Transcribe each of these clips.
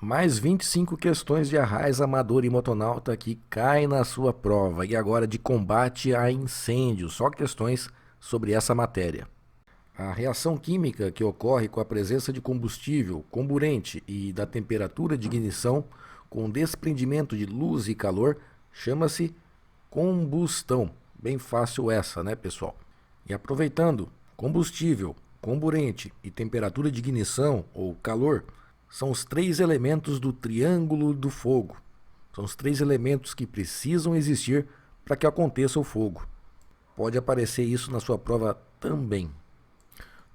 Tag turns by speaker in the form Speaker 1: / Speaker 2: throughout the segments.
Speaker 1: Mais 25 questões de Arraiz, Amador e Motonauta que caem na sua prova. E agora de combate a incêndio, só questões sobre essa matéria. A reação química que ocorre com a presença de combustível, comburente e da temperatura de ignição com desprendimento de luz e calor chama-se combustão. Bem fácil essa, né, pessoal? E aproveitando, combustível, comburente e temperatura de ignição ou calor são os três elementos do triângulo do fogo. São os três elementos que precisam existir para que aconteça o fogo. Pode aparecer isso na sua prova também.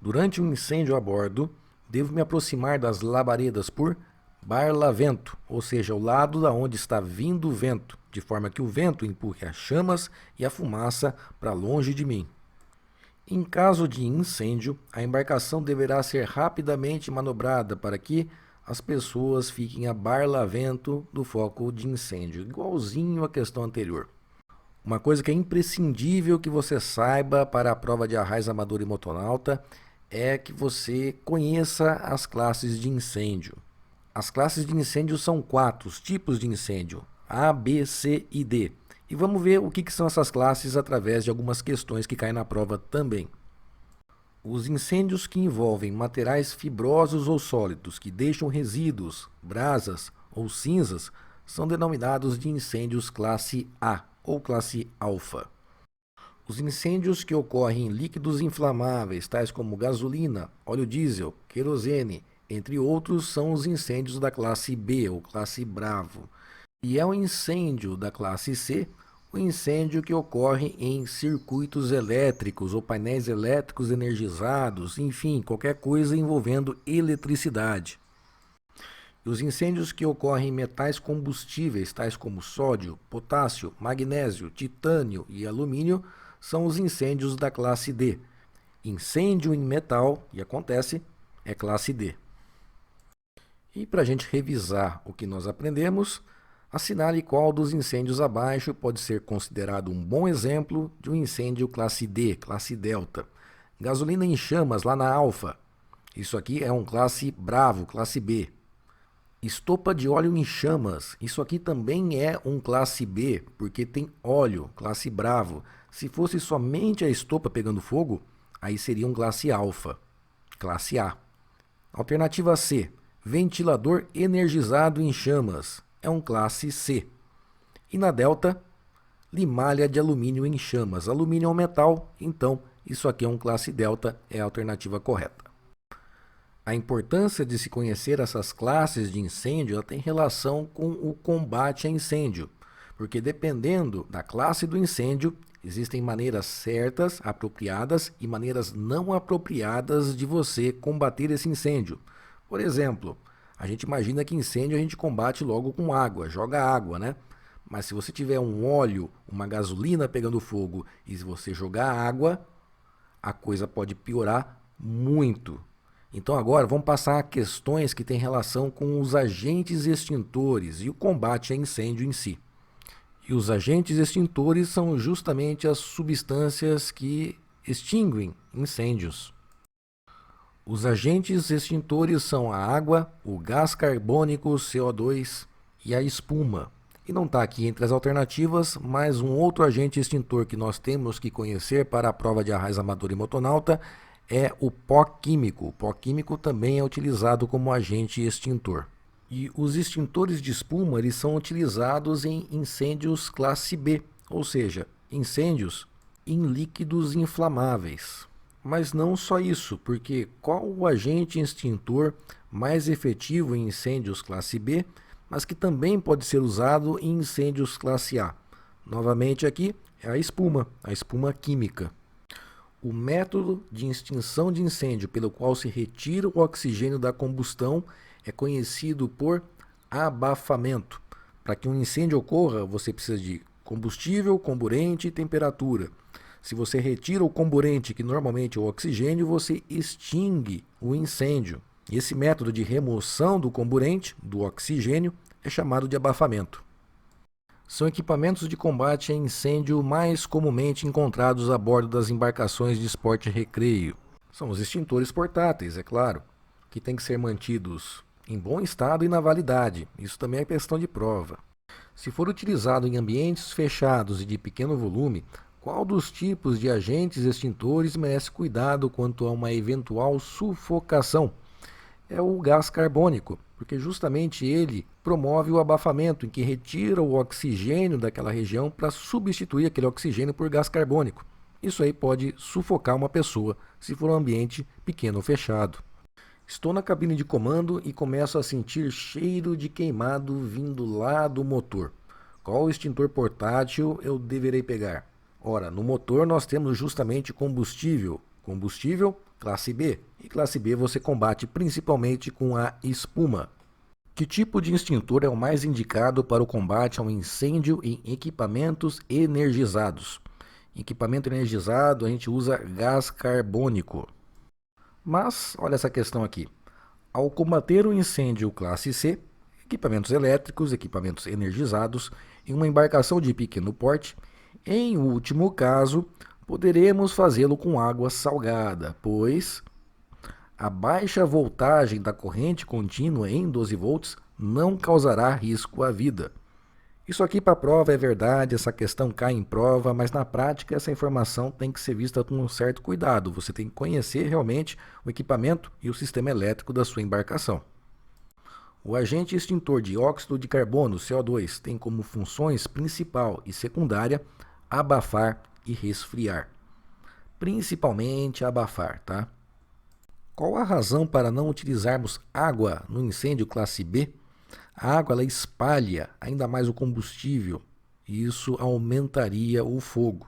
Speaker 1: Durante um incêndio a bordo, devo me aproximar das labaredas por barlavento, ou seja, o lado da onde está vindo o vento, de forma que o vento empurre as chamas e a fumaça para longe de mim. Em caso de incêndio, a embarcação deverá ser rapidamente manobrada para que as pessoas fiquem a barlavento do foco de incêndio, igualzinho à questão anterior. Uma coisa que é imprescindível que você saiba para a prova de Arraiz, Amador e Motonauta é que você conheça as classes de incêndio. As classes de incêndio são 4 os tipos de incêndio, A, B, C e D. E vamos ver o que são essas classes através de algumas questões que caem na prova também. Os incêndios que envolvem materiais fibrosos ou sólidos que deixam resíduos, brasas ou cinzas são denominados de incêndios classe A ou classe alfa. Os incêndios que ocorrem em líquidos inflamáveis, tais como gasolina, óleo diesel, querosene, entre outros, são os incêndios da classe B ou classe Bravo. E é o incêndio da classe C, o incêndio que ocorre em circuitos elétricos ou painéis elétricos energizados, enfim, qualquer coisa envolvendo eletricidade. E os incêndios que ocorrem em metais combustíveis, tais como sódio, potássio, magnésio, titânio e alumínio, são os incêndios da classe D. Incêndio em metal, e acontece, é classe D. E para a gente revisar o que nós aprendemos, assinale qual dos incêndios abaixo pode ser considerado um bom exemplo de um incêndio classe D, classe delta. Gasolina em chamas lá na alfa. Isso aqui é um classe bravo, classe B. Estopa de óleo em chamas. Isso aqui também é um classe B, porque tem óleo, classe bravo. Se fosse somente a estopa pegando fogo, aí seria um classe alfa, classe A. Alternativa C. Ventilador energizado em chamas. É um classe C. E na delta, limalha de alumínio em chamas. Alumínio é um metal, então isso aqui é um classe delta, é a alternativa correta. A importância de se conhecer essas classes de incêndio ela tem relação com o combate a incêndio, porque dependendo da classe do incêndio, existem maneiras certas, apropriadas e maneiras não apropriadas de você combater esse incêndio. Por exemplo, a gente imagina que incêndio a gente combate logo com água, joga água, né? Mas se você tiver um óleo, uma gasolina pegando fogo e se você jogar água, a coisa pode piorar muito. Então agora vamos passar a questões que têm relação com os agentes extintores e o combate a incêndio em si. E os agentes extintores são justamente as substâncias que extinguem incêndios. Os agentes extintores são a água, o gás carbônico, CO2 e a espuma. E não está aqui entre as alternativas, mas um outro agente extintor que nós temos que conhecer para a prova de Arraiz, Amador e Motonauta é o pó químico. O pó químico também é utilizado como agente extintor. E os extintores de espuma eles são utilizados em incêndios classe B, ou seja, incêndios em líquidos inflamáveis. Mas não só isso, porque qual o agente extintor mais efetivo em incêndios classe B, mas que também pode ser usado em incêndios classe A? Novamente aqui é a espuma química. O método de extinção de incêndio pelo qual se retira o oxigênio da combustão é conhecido por abafamento. Para que um incêndio ocorra, você precisa de combustível, comburente e temperatura. Se você retira o comburente, que normalmente é o oxigênio, você extingue o incêndio. Esse método de remoção do comburente, do oxigênio, é chamado de abafamento. São equipamentos de combate a incêndio mais comumente encontrados a bordo das embarcações de esporte e recreio. São os extintores portáteis, é claro, que têm que ser mantidos em bom estado e na validade. Isso também é questão de prova. Se for utilizado em ambientes fechados e de pequeno volume, qual dos tipos de agentes extintores merece cuidado quanto a uma eventual sufocação? É o gás carbônico, porque justamente ele promove o abafamento, em que retira o oxigênio daquela região para substituir aquele oxigênio por gás carbônico. Isso aí pode sufocar uma pessoa, se for um ambiente pequeno ou fechado. Estou na cabine de comando e começo a sentir cheiro de queimado vindo lá do motor. Qual extintor portátil eu deverei pegar? Ora, no motor nós temos justamente combustível. Combustível classe B. E classe B você combate principalmente com a espuma. Que tipo de extintor é o mais indicado para o combate ao incêndio em equipamentos energizados? Em equipamento energizado a gente usa gás carbônico. Mas, olha essa questão aqui. Ao combater o incêndio classe C, equipamentos elétricos, equipamentos energizados, em uma embarcação de pequeno porte, em último caso, poderemos fazê-lo com água salgada, pois a baixa voltagem da corrente contínua em 12 volts não causará risco à vida. Isso aqui para a prova é verdade, essa questão cai em prova, mas na prática essa informação tem que ser vista com um certo cuidado. Você tem que conhecer realmente o equipamento e o sistema elétrico da sua embarcação. O agente extintor de óxido de carbono, CO2, tem como funções principal e secundária abafar e resfriar. Principalmente abafar, tá? Qual a razão para não utilizarmos água no incêndio classe B? A água ela espalha ainda mais o combustível e isso aumentaria o fogo.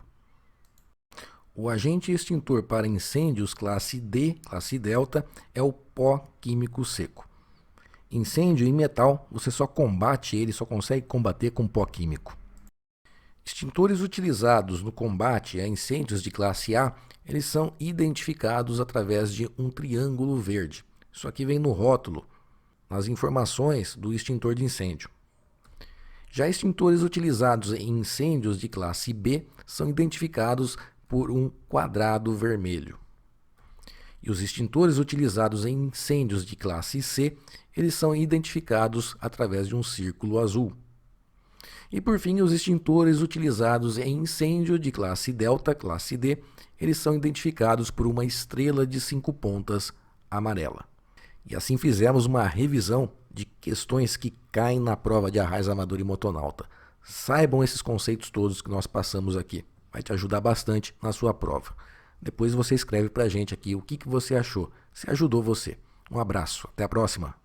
Speaker 1: O agente extintor para incêndios classe D, classe delta, é o pó químico seco. Incêndio em metal, você só combate ele, só consegue combater com pó químico. Extintores utilizados no combate a incêndios de classe A, eles são identificados através de um triângulo verde. Isso aqui vem no rótulo, nas informações do extintor de incêndio. Já extintores utilizados em incêndios de classe B são identificados por um quadrado vermelho. E os extintores utilizados em incêndios de classe C, eles são identificados através de um círculo azul. E por fim, os extintores utilizados em incêndio de classe delta, classe D, eles são identificados por uma estrela de 5 pontas amarela. E assim fizemos uma revisão de questões que caem na prova de arraiz, amador e motonauta. Saibam esses conceitos todos que nós passamos aqui. Vai te ajudar bastante na sua prova. Depois você escreve pra gente aqui o que você achou, se ajudou você. Um abraço, até a próxima!